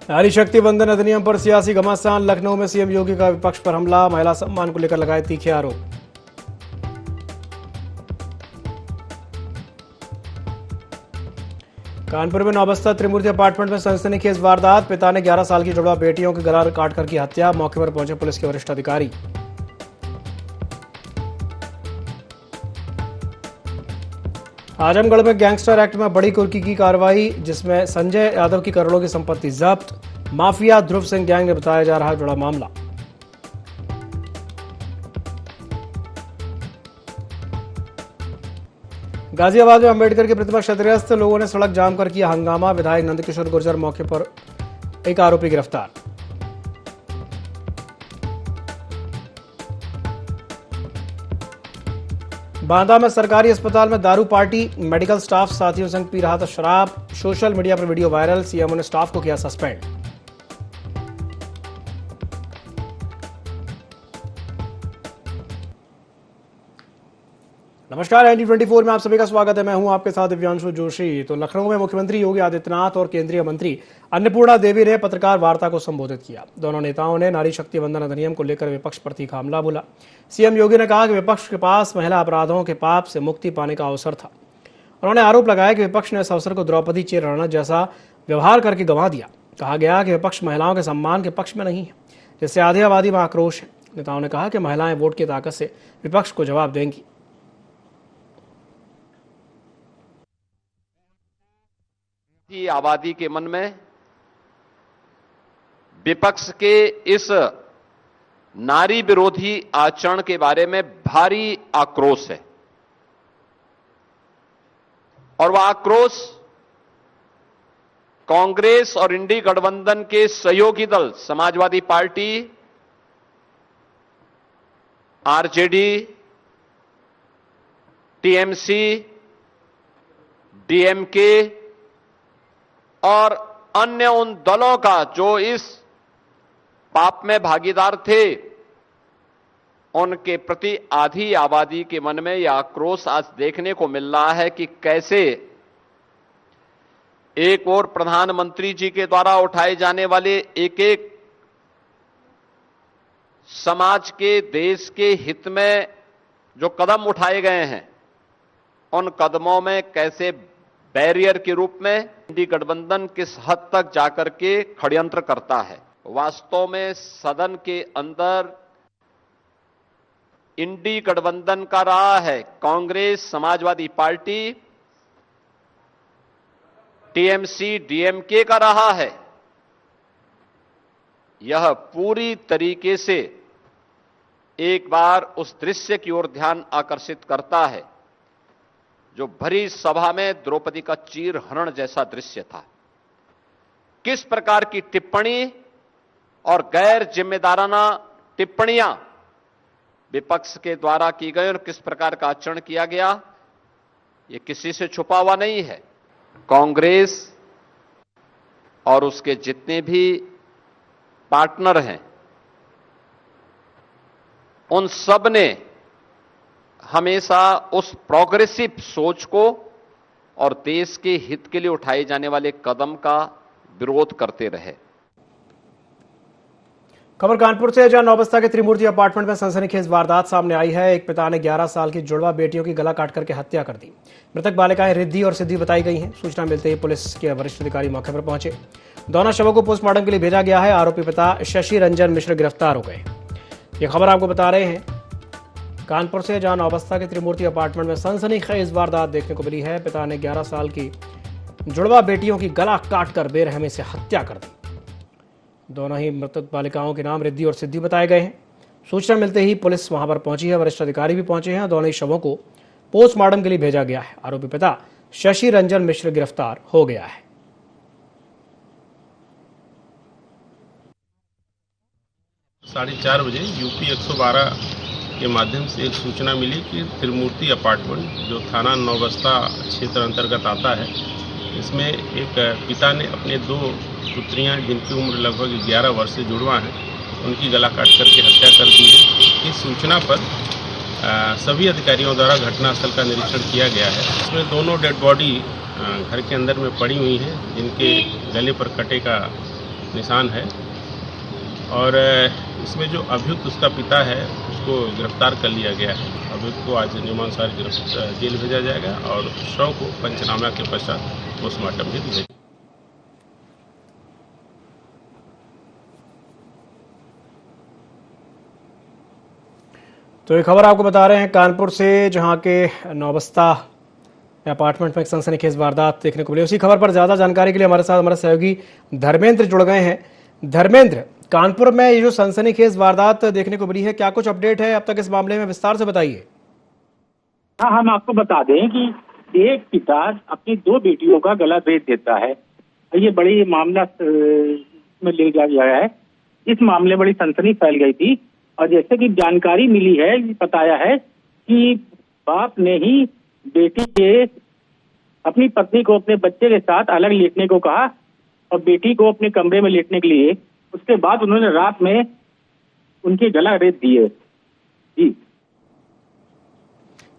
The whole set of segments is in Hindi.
नारी शक्ति वंदन अधिनियम पर सियासी घमासान। लखनऊ में सीएम योगी का विपक्ष पर हमला। महिला सम्मान को लेकर लगाए तीखे आरोप। कानपुर में नौबस्ता त्रिमूर्ति अपार्टमेंट में सनसनीखेज वारदात। पिता ने 11 साल की जुड़वा बेटियों के गला काटकर की हत्या। मौके पर पहुंचे पुलिस के वरिष्ठ अधिकारी। आजमगढ़ में गैंगस्टर एक्ट में बड़ी कुर्की की कार्रवाई, जिसमें संजय यादव की करोड़ों की संपत्ति जब्त। माफिया ध्रुव सिंह गैंग ने बताया जा रहा जुड़ा मामला। गाजियाबाद में अंबेडकर की प्रतिमा क्षतिग्रस्त। लोगों ने सड़क जाम कर किया हंगामा। विधायक नंदकिशोर गुर्जर मौके पर, एक आरोपी गिरफ्तार। बांदा में सरकारी अस्पताल में दारू पार्टी। मेडिकल स्टाफ साथियों संग पी रहा था शराब। सोशल मीडिया पर वीडियो वायरल। सीएमओ ने स्टाफ को किया सस्पेंड। नमस्कार, ND24 में आप सभी का स्वागत है। मैं हूं आपके साथ दिव्यांशु जोशी। तो लखनऊ में मुख्यमंत्री योगी आदित्यनाथ और केंद्रीय मंत्री अन्नपूर्णा देवी ने पत्रकार वार्ता को संबोधित किया। दोनों नेताओं ने नारी शक्ति वंदन अधिनियम को लेकर विपक्ष पर तीखा हमला बोला। सीएम योगी ने कहा कि विपक्ष के पास महिला अपराधों के पाप से मुक्ति पाने का अवसर था। उन्होंने आरोप लगाया कि विपक्ष ने इस अवसर को द्रौपदी चेर जैसा व्यवहार करके गंवा दिया। कहा गया कि विपक्ष महिलाओं के सम्मान के पक्ष में नहीं है, जिससे आधी आबादी में आक्रोश है। नेताओं ने कहा कि महिलाएं वोट की ताकत से विपक्ष को जवाब देंगी। की आबादी के मन में विपक्ष के इस नारी विरोधी आचरण के बारे में भारी आक्रोश है और वह आक्रोश कांग्रेस और इंडी गठबंधन के सहयोगी दल Samajwadi party, RJD, TMC, DMK और अन्य उन दलों का जो इस पाप में भागीदार थे, उनके प्रति आधी आबादी के मन में यह आक्रोश आज देखने को मिल रहा है कि कैसे एक और प्रधानमंत्री जी के द्वारा उठाए जाने वाले एक एक समाज के, देश के हित में जो कदम उठाए गए हैं, उन कदमों में कैसे बैरियर के रूप में इंडी गठबंधन किस हद तक जाकर के षड्यंत्र करता है। वास्तव में सदन के अंदर इंडी गठबंधन का रहा है, Congress, Samajwadi party, TMC, DMK का रहा है। यह पूरी तरीके से एक बार उस दृश्य की ओर ध्यान आकर्षित करता है जो भरी सभा में द्रौपदी का चीर हरण जैसा दृश्य था। किस प्रकार की टिप्पणी और गैर जिम्मेदाराना टिप्पणियां विपक्ष के द्वारा की गई और किस प्रकार का आचरण किया गया, यह किसी से छुपा हुआ नहीं है। कांग्रेस और उसके जितने भी पार्टनर हैं, उन सब ने हमेशा उस प्रोग्रेसिव सोच को और देश के हित के लिए उठाए जाने वाले कदम का विरोध करते रहे। खबर कानपुर से, जहां नौबस्ता के त्रिमूर्ति अपार्टमेंट में सनसनीखेज वारदात सामने आई है। एक पिता ने 11 साल की जुड़वा बेटियों की गला काट करके हत्या कर दी। मृतक बालिकाएं रिद्धि और सिद्धि बताई गई हैं। सूचना मिलते ही पुलिस के वरिष्ठ अधिकारी मौके पर पहुंचे। दोनों शवों को पोस्टमार्टम के लिए भेजा गया है। आरोपी पिता शशि रंजन मिश्र गिरफ्तार हो गए। ये खबर आपको बता रहे हैं कानपुर से, जहां नौबस्ता के त्रिमूर्ति अपार्टमेंट में सनसनीखेज वारदात देखने को मिली है। पिता ने 11 साल की जुड़वा बेटियों की गला काटकर बेरहमी से हत्या कर दी। दोनों ही मृतक बालिकाओं के नाम रिद्धि और सिद्धि बताए गए हैं। सूचना मिलते ही पुलिस वहां पर पहुंची है। वरिष्ठ अधिकारी भी पहुंचे हैं। दोनों ही शवों को पोस्टमार्टम के लिए भेजा गया है। आरोपी पिता शशि रंजन मिश्र गिरफ्तार हो गया है। 4:30 बजे यूपी 112 के माध्यम से एक सूचना मिली कि त्रिमूर्ति अपार्टमेंट, जो थाना नौबस्ता क्षेत्र अंतर्गत आता है, इसमें एक पिता ने अपने 2 पुत्रियां, जिनकी उम्र लगभग 11 वर्ष से जुड़वा है, उनकी गला काट करके हत्या कर दी है। इस सूचना पर सभी अधिकारियों द्वारा घटनास्थल का निरीक्षण किया गया है। इसमें दोनों डेड बॉडी घर के अंदर में पड़ी हुई हैं, जिनके गले पर कटे का निशान है। और इसमें जो अभियुक्त उसका पिता है उसको गिरफ्तार कर लिया गया है। अभियुक्त को आज नियमानुसार जेल भेजा जाएगा और शव को पंचनामा के पश्चात पोस्टमार्टम भी भेजा। तो ये खबर आपको बता रहे हैं कानपुर से, जहां के नौबस्ता अपार्टमेंट में एक सनसनीखेज वारदात देखने को मिली। उसी खबर पर ज्यादा जानकारी के लिए हमारे साथ हमारे सहयोगी धर्मेंद्र जुड़ गए हैं। धर्मेंद्र, कानपुर में ये जो सनसनीखेज वारदात देखने को मिली है, क्या कुछ अपडेट है अब तक इस मामले में? विस्तार से बताइए। हाँ, हम आपको बता दें कि एक पिता अपनी 2 बेटियों का गला रेत देता है। ये बड़ी मामला में ले गया है। इस मामले में बड़ी सनसनी फैल गई थी और जैसे कि जानकारी मिली है, बताया है कि बाप ने ही बेटी के अपनी पत्नी को अपने बच्चे के साथ अलग लेटने को कहा और बेटी को अपने कमरे में लेटने के लिए, उसके बाद उन्होंने रात में उनके गला रेत दिए। जी,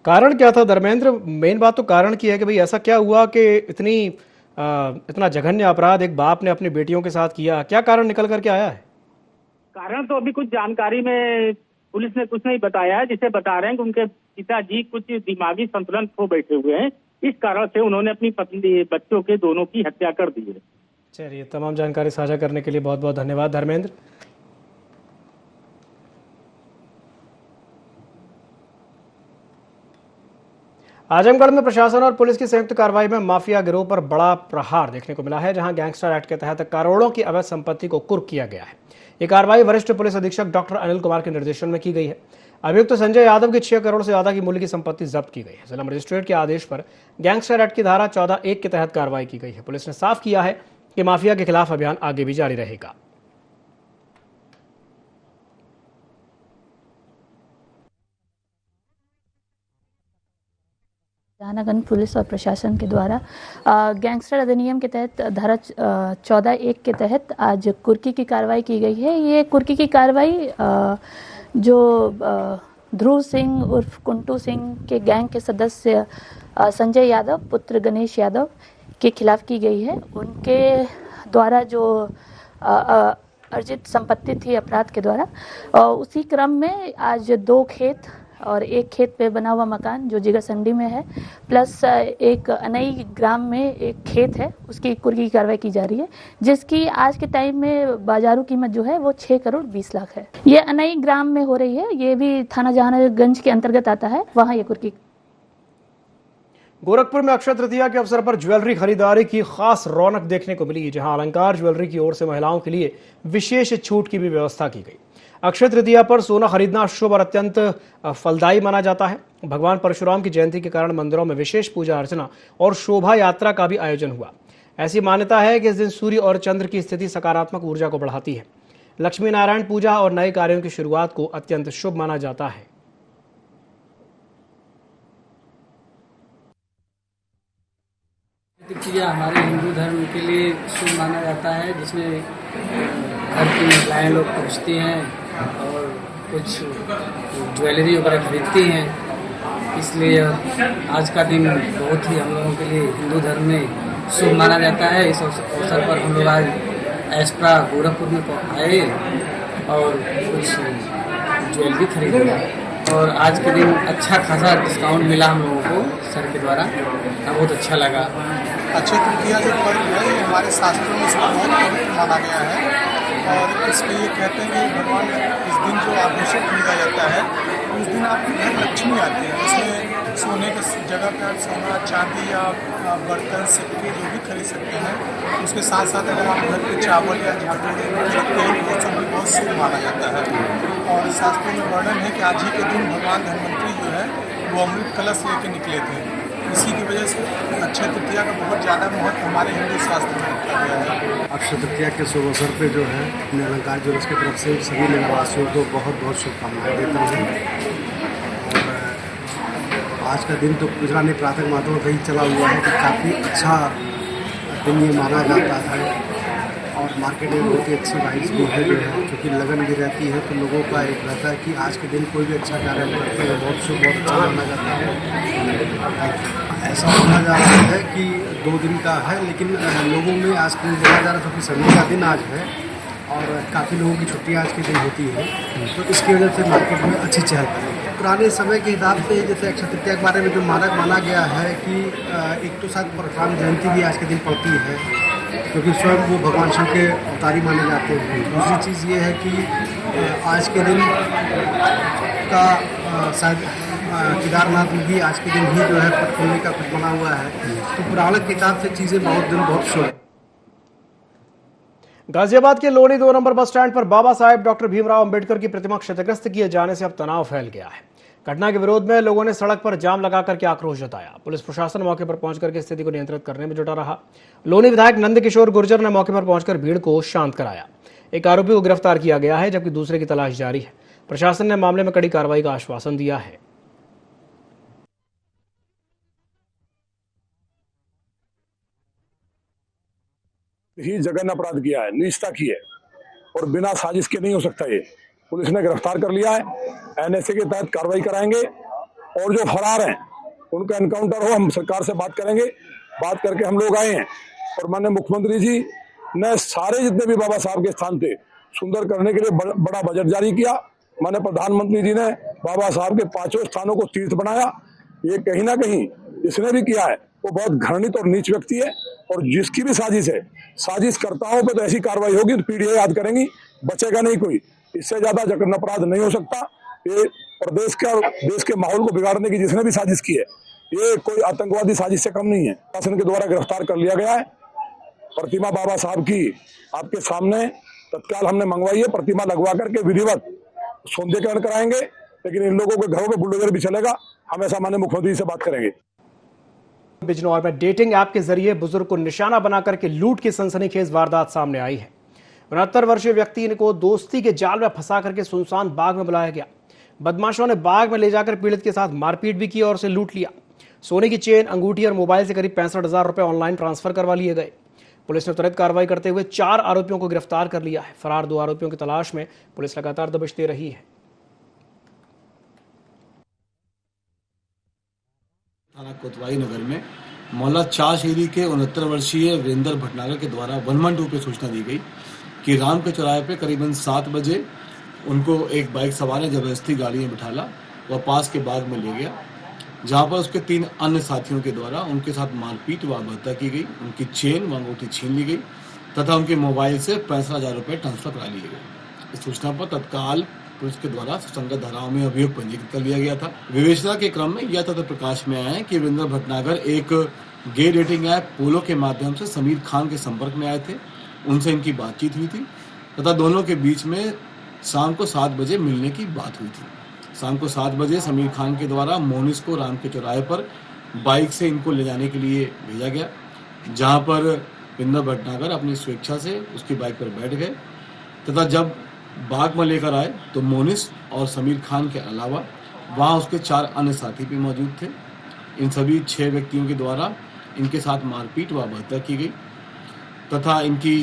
कारण क्या था धर्मेंद्र? मेन बात तो कारण की है कि भाई ऐसा क्या हुआ कि इतना जघन्य अपराध एक बाप ने अपनी बेटियों के साथ किया? क्या कारण निकल करके आया है? कारण तो अभी कुछ जानकारी में पुलिस ने कुछ नहीं बताया है। जिसे बता रहे हैं कि उनके पिताजी कुछ दिमागी संतुलन खो बैठे हुए हैं, इस कारण से उन्होंने अपनी पत्नी बच्चों के दोनों की हत्या कर दी है। चलिए, तमाम जानकारी साझा करने के लिए बहुत बहुत धन्यवाद धर्मेंद्र। आजमगढ़ में प्रशासन और पुलिस की संयुक्त कार्रवाई में माफिया गिरोह पर बड़ा प्रहार देखने को मिला है, जहां गैंगस्टर एक्ट के तहत करोड़ों की अवैध संपत्ति को कुर्क किया गया है। ये कार्रवाई वरिष्ठ पुलिस अधीक्षक डॉक्टर अनिल कुमार के निर्देशन में की गई है। अभियुक्त संजय यादव की 6 करोड़ से ज्यादा की मूल्य की संपत्ति जब्त की गई है। जिला मजिस्ट्रेट के आदेश पर गैंगस्टर एक्ट की धारा 14(1) के तहत कार्रवाई की गई है। पुलिस ने साफ किया है कि माफिया के खिलाफ अभियान आगे भी जारी रहेगा। जहानागंज पुलिस और प्रशासन के द्वारा गैंगस्टर अधिनियम के तहत धारा 14(1) के तहत आज कुर्की की कार्रवाई की गई है। ये कुर्की की कार्रवाई जो ध्रुव सिंह उर्फ कुंटू सिंह के गैंग के सदस्य संजय यादव पुत्र गणेश यादव के खिलाफ की गई है। उनके द्वारा जो अर्जित संपत्ति थी अपराध के द्वारा, उसी क्रम में आज 2 खेत और 1 खेत पे बना हुआ मकान जो जिगासंडी में है, प्लस एक अनई ग्राम में एक खेत है, उसकी कुर्की की कार्रवाई की जा रही है, जिसकी आज के टाइम में बाजारू कीमत जो है वो 6 करोड़ 20 लाख है। ये अनई ग्राम में हो रही है, ये भी थाना जहानागंज के अंतर्गत आता है, वहाँ ये कुर्की। गोरखपुर में अक्षय तृतीया के अवसर पर ज्वेलरी खरीदारी की खास रौनक देखने को मिली, जहां अलंकार ज्वेलरी की ओर से महिलाओं के लिए विशेष छूट की भी व्यवस्था की गई। अक्षय तृतीया पर सोना खरीदना शुभ और अत्यंत फलदायी माना जाता है। भगवान परशुराम की जयंती के कारण मंदिरों में विशेष पूजा अर्चना और शोभा यात्रा का भी आयोजन हुआ। ऐसी मान्यता है कि इस दिन सूर्य और चंद्र की स्थिति सकारात्मक ऊर्जा को बढ़ाती है। लक्ष्मी नारायण पूजा और नए कार्यों की शुरुआत को अत्यंत शुभ माना जाता है। तृतीया हमारे हिंदू धर्म के लिए शुभ माना जाता है, जिसमें घर की महिलाएँ लोग पहुँचती हैं और कुछ ज्वेलरी वगैरह खरीदती हैं। इसलिए आज का दिन बहुत ही हम लोगों के लिए हिंदू धर्म में शुभ माना जाता है। इस अवसर पर हम लोग आज एस्ट्रा गोरखपुर में आए और कुछ ज्वेलरी खरीदी और आज के दिन अच्छा खासा डिस्काउंट मिला हम लोगों को सर के द्वारा, बहुत अच्छा लगा। अक्षय तृतीया जो पर्व है ये हमारे शास्त्रों में इसको बहुत पवित्र माना गया है और इसलिए ये कहते हैं कि भगवान इस दिन जो आभूषण खरीदा जाता है उस दिन आपके घर लक्ष्मी आती है। इसमें सोने के जगह पर सोना चांदी या बर्तन सिक्के जो भी खरीद सकते हैं। उसके साथ साथ अगर आप घर पे चावल या झाड़ू रखते हैं तो सब भी बहुत शुभ माना जाता है। और शास्त्रों में वर्णन है कि आज ही के दिन भगवान धन्वंतरी जो है वो अमृत कलश लेके निकले थे। इसी की वजह से अक्षय तृतीया का बहुत ज़्यादा महत्व हमारे हिंदू शास्त्र में रखा गया है। अक्षय तृतीया के शुभ अवसर पर जो है अपने अलंकार ज्वेलर्स की तरफ से सभी नगरवासियों को बहुत बहुत शुभकामनाएं देता हूँ। आज का दिन तो गुजरा नहीं, प्रातः मातों कहीं चला हुआ है कि काफ़ी अच्छा दिन ये माना जाता है और मार्केट में बहुत ही अच्छी वाइब्स भी है जो है, क्योंकि लगन भी रहती है तो लोगों का एक रहता है कि आज के दिन कोई भी अच्छा कार्य करते हैं बहुत शुभ बहुत अच्छा माना जाता है। ऐसा माना जा रहा है कि 2 दिन का है, लेकिन लोगों में आज कल देखा जा रहा था कि संडे का दिन आज है और काफ़ी लोगों की छुट्टियाँ आज के दिन होती हैं, तो इसकी वजह से मार्केट में अच्छी चहल पहल है। पुराने समय के हिसाब से जैसे अक्षय तृतीया के बारे में जो मानक माना गया है कि एक तो शायद परशुराम जयंती भी आज के दिन पड़ती है, क्योंकि स्वयं वो भगवान शिव के अवतारी माने जाते हैं। दूसरी चीज़ ये है कि आज के दिन का शायद केदारनाथ में भी आज के दिन ही जो है पट खुलने का कुछ बना हुआ है, तो पुराने के हिसाब से चीज़ें बहुत शुभ। गाजियाबाद के लोनी 2 नंबर बस स्टैंड पर बाबा साहेब डॉक्टर भीमराव अंबेडकर की प्रतिमा क्षतिग्रस्त किए जाने से अब तनाव फैल गया है। घटना के विरोध में लोगों ने सड़क पर जाम लगाकर के आक्रोश जताया। पुलिस प्रशासन मौके पर पहुंचकर के स्थिति को नियंत्रित करने में जुटा रहा। लोनी विधायक नंदकिशोर गुर्जर ने मौके पर पहुंचकर भीड़ को शांत कराया। एक आरोपी को गिरफ्तार किया गया है, जबकि दूसरे की तलाश जारी है। प्रशासन ने मामले में कड़ी कार्रवाई का आश्वासन दिया है। ही जघन्य अपराध किया है, नीचता की है और बिना साजिश के नहीं हो सकता। ये पुलिस ने गिरफ्तार कर लिया है, एनएसए के तहत कार्रवाई कराएंगे और जो फरार हैं उनका एनकाउंटर हो। हम सरकार से बात करेंगे, बात करके हम लोग आए हैं और माननीय मुख्यमंत्री जी ने सारे जितने भी बाबा साहब के स्थान थे सुंदर करने के लिए बड़ा बजट जारी किया। माननीय प्रधानमंत्री जी ने बाबा साहब के 5 स्थानों को तीर्थ बनाया। ये कहीं ना कहीं इसने भी किया है, वो बहुत घृणित और नीच व्यक्ति है और जिसकी भी साजिश है, साजिशकर्ताओं पे तो ऐसी कार्रवाई होगी तो पीढ़ियां याद करेंगी, बचेगा नहीं कोई। इससे ज्यादा जघन्य अपराध नहीं हो सकता। ये प्रदेश का देश के माहौल को बिगाड़ने की जिसने भी साजिश की है, ये कोई आतंकवादी साजिश से कम नहीं है। शासन के द्वारा गिरफ्तार कर लिया गया है। प्रतिमा बाबा साहब की आपके सामने तत्काल हमने मंगवाई है। प्रतिमा लगवा करके विधिवत सौंदर्यीकरण कराएंगे, लेकिन इन लोगों के घरों में बुलडोजर भी चलेगा। हम ऐसा माननीय मुख्यमंत्री से बात करेंगे। बिजनौर में डेटिंग ऐप के जरिए बुजुर्ग को निशाना बनाकर के लूट की सनसनीखेज वारदात सामने आई है। 69 वर्षीय व्यक्ति को दोस्ती के जाल में फंसा करके सुनसान बाग में बुलाया गया। बदमाशों ने बाग में ले जाकर पीड़ित के साथ मारपीट भी की और उसे लूट लिया। सोने की चेन, अंगूठी और मोबाइल से करीब 65,000 रुपए ऑनलाइन ट्रांसफर करवा लिए गए। पुलिस ने तुरंत कार्रवाई करते हुए 4 आरोपियों को गिरफ्तार कर लिया है। फरार 2 आरोपियों की तलाश में पुलिस लगातार दबिश दे रही है। थाना कोतवाली नगर में मोहल्ला चाशेरी के 69 वर्षीय वीरेंद्र भटनागर के द्वारा 112 पे सूचना दी गई कि राम के चौराहे पे करीबन 7 बजे उनको एक बाइक सवार ने जबरदस्ती गाड़ी में बिठाला, वह पास के बाग में ले गया, जहां पर उसके 3 अन्य साथियों के द्वारा उनके साथ मारपीट व हत्या की गई। उनकी चेन व अंगूठी छीन ली गई तथा उनके मोबाइल से 65,000 रुपए ट्रांसफर करा लिए गए। इस सूचना पर तत्काल पुलिस के द्वारा सुसंगत धाराओं में अभियोग पंजीकृत कर लिया गया था। विवेचना के क्रम में यह तथ्य प्रकाश में आया है कि वीरेंद्र भटनागर एक गे डेटिंग ऐप पोलो के माध्यम से समीर खान के संपर्क में आए थे। उनसे इनकी बातचीत हुई थी तथा दोनों के बीच में शाम को 7 बजे मिलने की बात हुई थी। शाम को 7 बजे समीर खान के द्वारा मोनिस को राम के चौराहे पर बाइक से इनको ले जाने के लिए भेजा गया, जहां पर वीरेंद्र भटनागर अपनी स्वेच्छा से उसकी बाइक पर बैठ गए तथा जब बाग में लेकर आए तो मोनिस और समीर खान के अलावा वहां उसके 4 अन्य साथी भी मौजूद थे। इन सभी 6 व्यक्तियों के द्वारा इनके साथ मारपीट व हत्या की गई तथा इनकी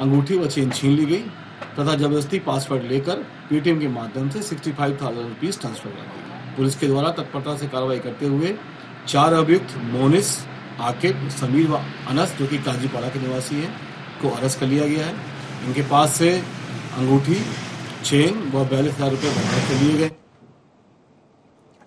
अंगूठी व चेन छीन ली गई तथा जबरदस्ती पासवर्ड लेकर पेटीएम के माध्यम से 65,000 रुपीज ट्रांसफर कर दी। पुलिस के द्वारा तत्परता से कार्रवाई करते हुए 4 अभियुक्त मोनिस, आकिब, समीर व अनस, जो कि काजीपाड़ा के निवासी हैं, को अरेस्ट कर लिया गया है। इनके पास से अंगूठी, चेन व 42,000 रुपए बरामद कर लिए गए।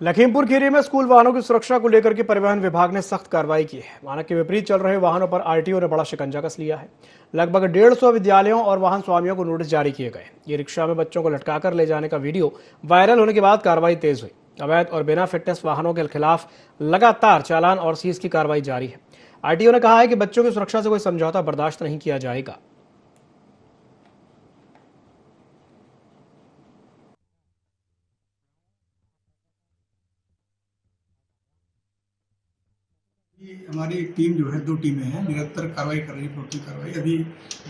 लखीमपुर खीरी में स्कूल वाहनों की सुरक्षा को लेकर के परिवहन विभाग ने सख्त कार्रवाई की है। मानक के विपरीत चल रहे वाहनों पर आरटीओ ने बड़ा शिकंजा कस लिया है। लगभग 150 विद्यालयों और वाहन स्वामियों को नोटिस जारी किए गए। ये रिक्शा में बच्चों को लटकाकर ले जाने का वीडियो वायरल होने के बाद कार्रवाई तेज हुई। अवैध और बिना फिटनेस वाहनों के खिलाफ लगातार चालान और सीज की कार्रवाई जारी है। आरटीओ ने कहा है कि बच्चों की सुरक्षा से कोई समझौता बर्दाश्त नहीं किया जाएगा। हमारी टीम जो है 2 टीमें हैं, निरंतर कार्रवाई कर रही है, प्रोक्टिव कार्रवाई। अभी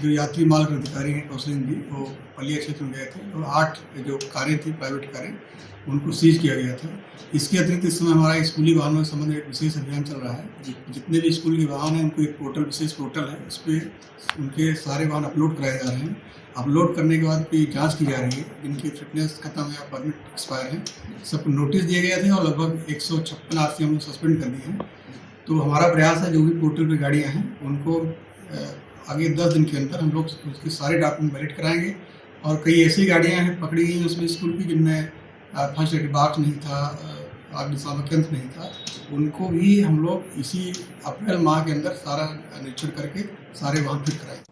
जो यात्री माल के अधिकारी हैं कौशलेंद्र जी, वो पलिया क्षेत्र में गए थे और 8 जो कारें थी, प्राइवेट कारें, उनको सीज किया गया था। इसके अतिरिक्त इस समय हमारा स्कूली वाहनों के संबंध में एक विशेष अभियान चल रहा है। जितने भी स्कूल के वाहन हैं उनको एक पोर्टल, विशेष पोर्टल है, उस पर उनके सारे वाहन अपलोड कराए जा रहे हैं। अपलोड करने के बाद कोई जांच की जा रही है, जिनकी फिटनेस खत्म है या परमिट एक्सपायर है, सबको नोटिस दिए गए थे और लगभग 156 आरसी हम लोग सस्पेंड कर दिए हैं। तो हमारा प्रयास है जो भी पोर्टल पे गाड़ियाँ हैं उनको आगे 10 दिन के अंदर हम लोग उसके सारे डॉक्यूमेंट वैलिड कराएंगे। और कई ऐसी गाड़ियाँ हैं पकड़ी गई उसमें स्कूल की जिनमें फर्स्ट एड बॉक्स नहीं था, अग्निशामक यंत्र नहीं था, उनको भी हम लोग इसी अप्रैल माह के अंदर सारा निरीक्षण करके सारे वाहन फिट कराएंगे।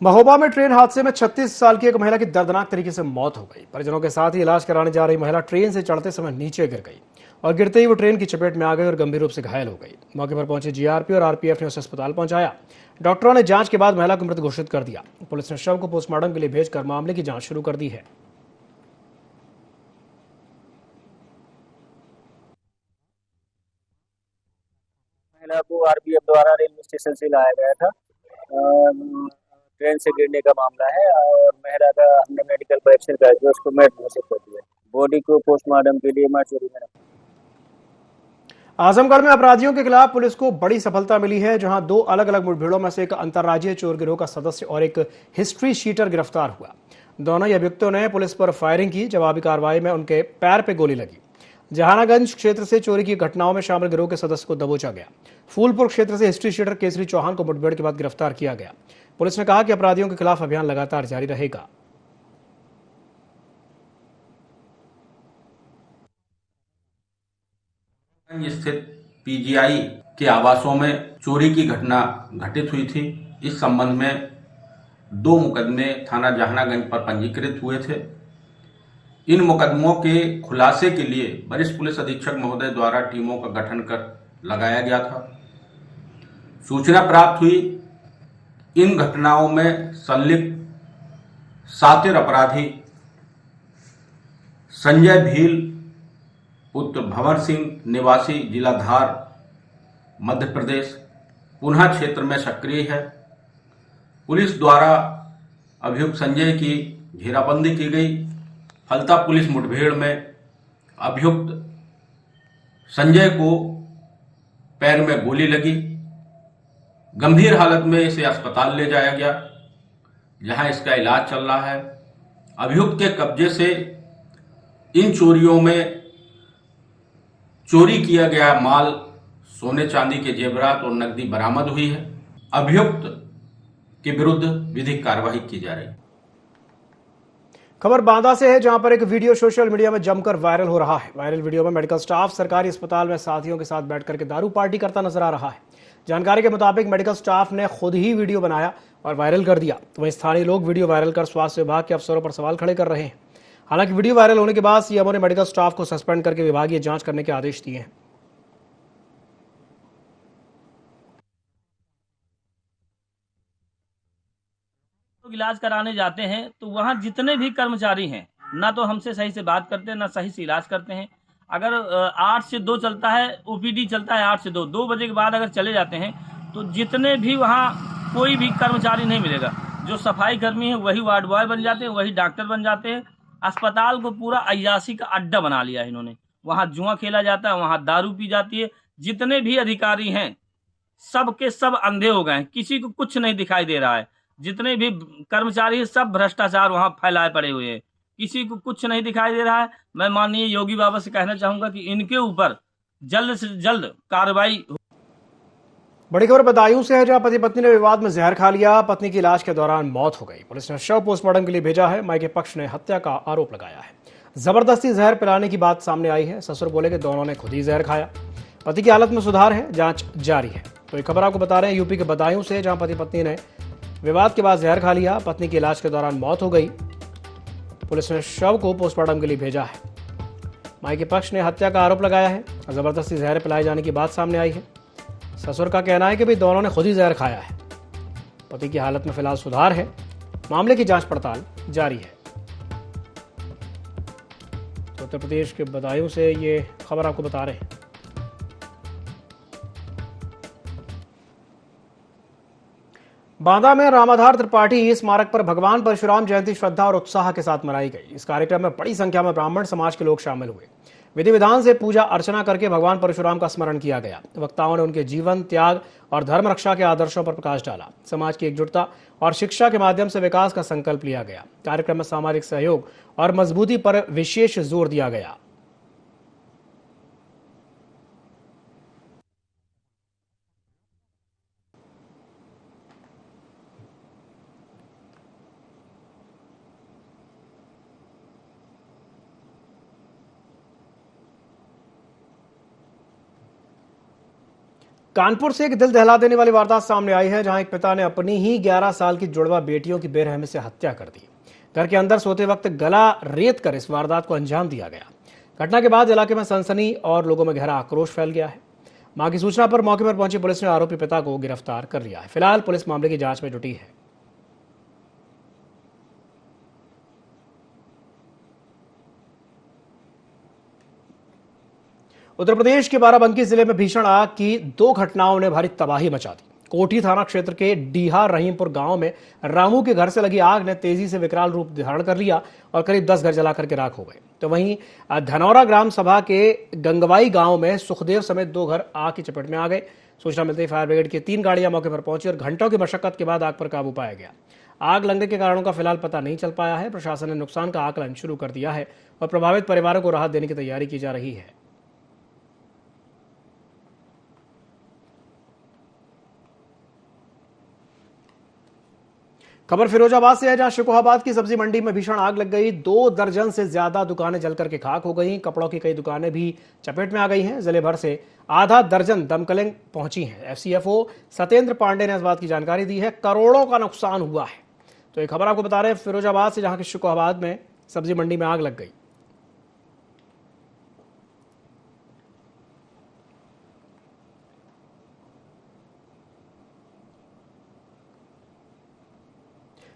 महोबा में ट्रेन हादसे में 36 साल की एक महिला की दर्दनाक तरीके से मौत हो गई। परिजनों के साथ ही इलाज कराने जा रही महिला ट्रेन से चढ़ते समय नीचे गिर गई और गिरते ही वो ट्रेन की चपेट में आ गई और गंभीर रूप से घायल हो गई। मौके पर पहुंचे जीआरपी और आरपीएफ ने उसे अस्पताल पहुंचाया। डॉक्टरों ने जांच के बाद महिला को मृत घोषित कर दिया। पुलिस ने शव को पोस्टमार्टम के लिए भेजकर मामले की जांच शुरू कर दी है। महिला को आरपीएफ द्वारा रेलवे स्टेशन से लाया गया था। ट्रेन से गिरने का मामला है और महिला का हमने मेडिकल परीक्षण करके उसको मृत घोषित कर दिया। बॉडी को पोस्टमार्टम के लिए मर्चुरी में रखा। आजमगढ़ में अपराधियों के खिलाफ पुलिस को बड़ी सफलता मिली है, जहां 2 अलग अलग मुठभेड़ों में से एक अंतर्राज्यीय चोर गिरोह का सदस्य और एक हिस्ट्री शीटर गिरफ्तार हुआ। दोनों ही अभियुक्तों ने पुलिस पर फायरिंग की। जवाबी कार्रवाई में उनके पैर पे गोली लगी। जहानागंज क्षेत्र से चोरी की घटनाओं में शामिल गिरोह के सदस्य को दबोचा गया। फूलपुर क्षेत्र से हिस्ट्री शीटर केसरी चौहान को मुठभेड़ के बाद गिरफ्तार किया गया। पुलिस ने कहा कि अपराधियों के खिलाफ अभियान लगातार जारी रहेगा। स्थित पीजीआई के आवासों में चोरी की घटना घटित हुई थी। इस संबंध में 2 मुकदमे थाना जहानागंज पर पंजीकृत हुए थे। इन मुकदमों के खुलासे के लिए वरिष्ठ पुलिस अधीक्षक महोदय द्वारा टीमों का गठन कर लगाया गया था। सूचना प्राप्त हुई इन घटनाओं में संलिप्त सातिर अपराधी संजय भील पुत्र भंवर सिंह निवासी जिला धार मध्य प्रदेश पुनः क्षेत्र में सक्रिय है। पुलिस द्वारा अभियुक्त संजय की घेराबंदी की गई। फलता पुलिस मुठभेड़ में अभियुक्त संजय को पैर में गोली लगी। गंभीर हालत में इसे अस्पताल ले जाया गया, जहां इसका इलाज चल रहा है। अभियुक्त के कब्जे से इन चोरियों में चोरी किया गया माल, सोने चांदी के जेवरात और नकदी बरामद हुई है। अभियुक्त के विरुद्ध विधिक कार्रवाई की जा रही है। खबर बांदा से है, जहां पर एक वीडियो सोशल मीडिया में जमकर वायरल हो रहा है। वायरल वीडियो में मेडिकल स्टाफ सरकारी अस्पताल में साथियों के साथ बैठकर के दारू पार्टी करता नजर आ रहा है। जानकारी के मुताबिक मेडिकल स्टाफ ने खुद ही वीडियो बनाया और वायरल कर दिया। तो वहीं स्थानीय लोग वीडियो वायरल कर स्वास्थ्य विभाग के अफसरों पर सवाल खड़े कर रहे हैं। हालांकि वीडियो वायरल होने के बाद सीएमओ ने मेडिकल स्टाफ को सस्पेंड करके विभागीय जांच करने के आदेश दिए हैं। इलाज कराने जाते हैं तो वहाँ जितने भी कर्मचारी हैं ना तो हमसे सही से बात करते हैं ना सही से इलाज करते हैं। अगर 8 से 2 चलता है, ओपीडी चलता है 8 से 2 बजे के बाद अगर चले जाते हैं तो जितने भी वहाँ कोई भी कर्मचारी नहीं मिलेगा। जो सफाई कर्मी है वही वार्ड बॉय बन जाते हैं, वही डॉक्टर बन जाते हैं। अस्पताल को पूरा अय्याशी का अड्डा बना लिया है इन्होंने। वहाँ जुआ खेला जाता है, वहाँ दारू पी जाती है। जितने भी अधिकारी हैं सब के सब अंधे हो गए हैं, किसी को कुछ नहीं दिखाई दे रहा है। जितने भी कर्मचारी हैं सब भ्रष्टाचार वहाँ फैलाए पड़े हुए हैं, किसी को कुछ नहीं दिखाई दे रहा है। मैं माननीय योगी बाबा से कहना चाहूंगा कि इनके ऊपर जल्द से जल्द कार्रवाई। बड़ी खबर बदायूं से है, जहां पति पत्नी ने विवाद में जहर खा लिया। पत्नी की इलाज के दौरान मौत हो गई। पुलिस ने शव पोस्टमार्टम के लिए भेजा है। मायके पक्ष ने हत्या का आरोप लगाया है। जबरदस्ती जहर पिलाने की बात सामने आई है। ससुर बोले कि दोनों ने खुद ही जहर खाया। पति की हालत में सुधार है, जांच जारी है। तो ये खबर आपको बता रहे हैं यूपी के बदायूं से, जहां पति पत्नी ने विवाद के बाद जहर खा लिया। पत्नी की इलाज के दौरान मौत हो गई। पुलिस ने शव को पोस्टमार्टम के लिए भेजा है। मायके पक्ष ने हत्या का आरोप लगाया है। जबरदस्ती जहर पिलाए जाने की बात सामने आई है। ससुर का कहना है कि भाई दोनों ने खुद ही जहर खाया है। पति की हालत में फिलहाल सुधार है। मामले की जांच पड़ताल जारी है। तो उत्तर प्रदेश के बदायूं से ये खबर आपको बता रहे हैं। बांदा में रामाधार त्रिपाठी स्मारक पर भगवान परशुराम जयंती श्रद्धा और उत्साह के साथ मनाई गई। इस कार्यक्रम में बड़ी संख्या में ब्राह्मण समाज के लोग शामिल हुए। विधि विधान से पूजा अर्चना करके भगवान परशुराम का स्मरण किया गया। वक्ताओं ने उनके जीवन, त्याग और धर्म रक्षा के आदर्शों पर प्रकाश डाला। समाज की एकजुटता और शिक्षा के माध्यम से विकास का संकल्प लिया गया। कार्यक्रम में सामाजिक सहयोग और मजबूती पर विशेष जोर दिया गया। कानपुर से एक दिल दहला देने वाली वारदात सामने आई है, जहां एक पिता ने अपनी ही 11 साल की जुड़वा बेटियों की बेरहमी से हत्या कर दी। घर के अंदर सोते वक्त गला रेत कर इस वारदात को अंजाम दिया गया। घटना के बाद इलाके में सनसनी और लोगों में गहरा आक्रोश फैल गया है। मां की सूचना पर मौके पर पहुंची पुलिस ने आरोपी पिता को गिरफ्तार कर लिया है। फिलहाल पुलिस मामले की जांच में जुटी है। उत्तर प्रदेश के बाराबंकी जिले में भीषण आग की 2 घटनाओं ने भारी तबाही मचा दी। कोठी थाना क्षेत्र के डीहा रहीमपुर गांव में रामू के घर से लगी आग ने तेजी से विकराल रूप धारण कर लिया और करीब 10 घर जलाकर के राख हो गए। तो वहीं धनौरा ग्राम सभा के गंगवाई गांव में सुखदेव समेत 2 घर आग की चपेट में आ गए। सूचना मिलते ही फायर ब्रिगेड की 3 गाड़ियां मौके पर पहुंची और घंटों की मशक्कत के बाद आग पर काबू पाया गया। आग लगने के कारणों का फिलहाल पता नहीं चल पाया है। प्रशासन ने नुकसान का आकलन शुरू कर दिया है और प्रभावित परिवारों को राहत देने की तैयारी की जा रही है। खबर फिरोजाबाद से है, जहां शिकोहाबाद की सब्जी मंडी में भीषण आग लग गई। 2 दर्जन से ज्यादा दुकानें जलकर के खाक हो गई। कपड़ों की कई दुकानें भी चपेट में आ गई हैं। जिले भर से आधा दर्जन दमकलें पहुंची हैं। एफसीएफओ सत्येंद्र पांडे ने इस बात की जानकारी दी है। करोड़ों का नुकसान हुआ है। तो एक खबर आपको बता रहे हैं फिरोजाबाद से, जहां की शिकोहाबाद में सब्जी मंडी में आग लग गई।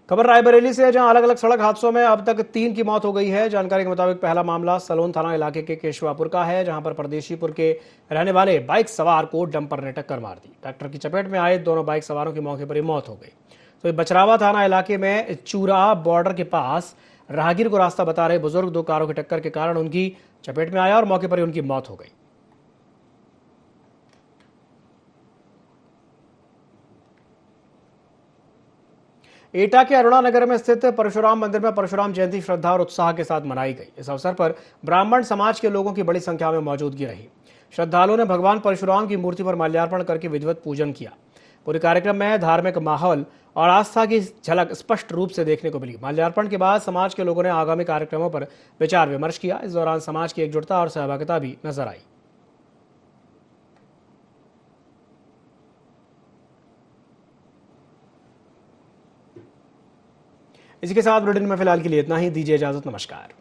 खबर रायबरेली से है, जहां अलग अलग सड़क हादसों में अब तक 3 की मौत हो गई है। जानकारी के मुताबिक पहला मामला सलोन थाना इलाके के केशवापुर का है, जहां पर परदेशीपुर के रहने वाले बाइक सवार को डंपर ने टक्कर मार दी। ट्रैक्टर की चपेट में आए दोनों बाइक सवारों की मौके पर ही मौत हो गई। तो बचरावा थाना इलाके में चूरा बॉर्डर के पास राहगीर को रास्ता बता रहे बुजुर्ग 2 कारों की टक्कर के कारण उनकी चपेट में आया और मौके पर ही उनकी मौत हो गई। एटा के अरुणा नगर में स्थित परशुराम मंदिर में परशुराम जयंती श्रद्धा और उत्साह के साथ मनाई गई। इस अवसर पर ब्राह्मण समाज के लोगों की बड़ी संख्या में मौजूदगी रही। श्रद्धालुओं ने भगवान परशुराम की मूर्ति पर माल्यार्पण करके विधिवत पूजन किया। पूरे कार्यक्रम में धार्मिक माहौल और आस्था की झलक स्पष्ट रूप से देखने को मिली। माल्यार्पण के बाद समाज के लोगों ने आगामी कार्यक्रमों पर विचार विमर्श किया। इस दौरान समाज की एकजुटता और सहभागिता भी नजर आई। इसी के साथ बुलेटिन में फिलहाल के लिए इतना ही। दीजिए इजाजत। नमस्कार।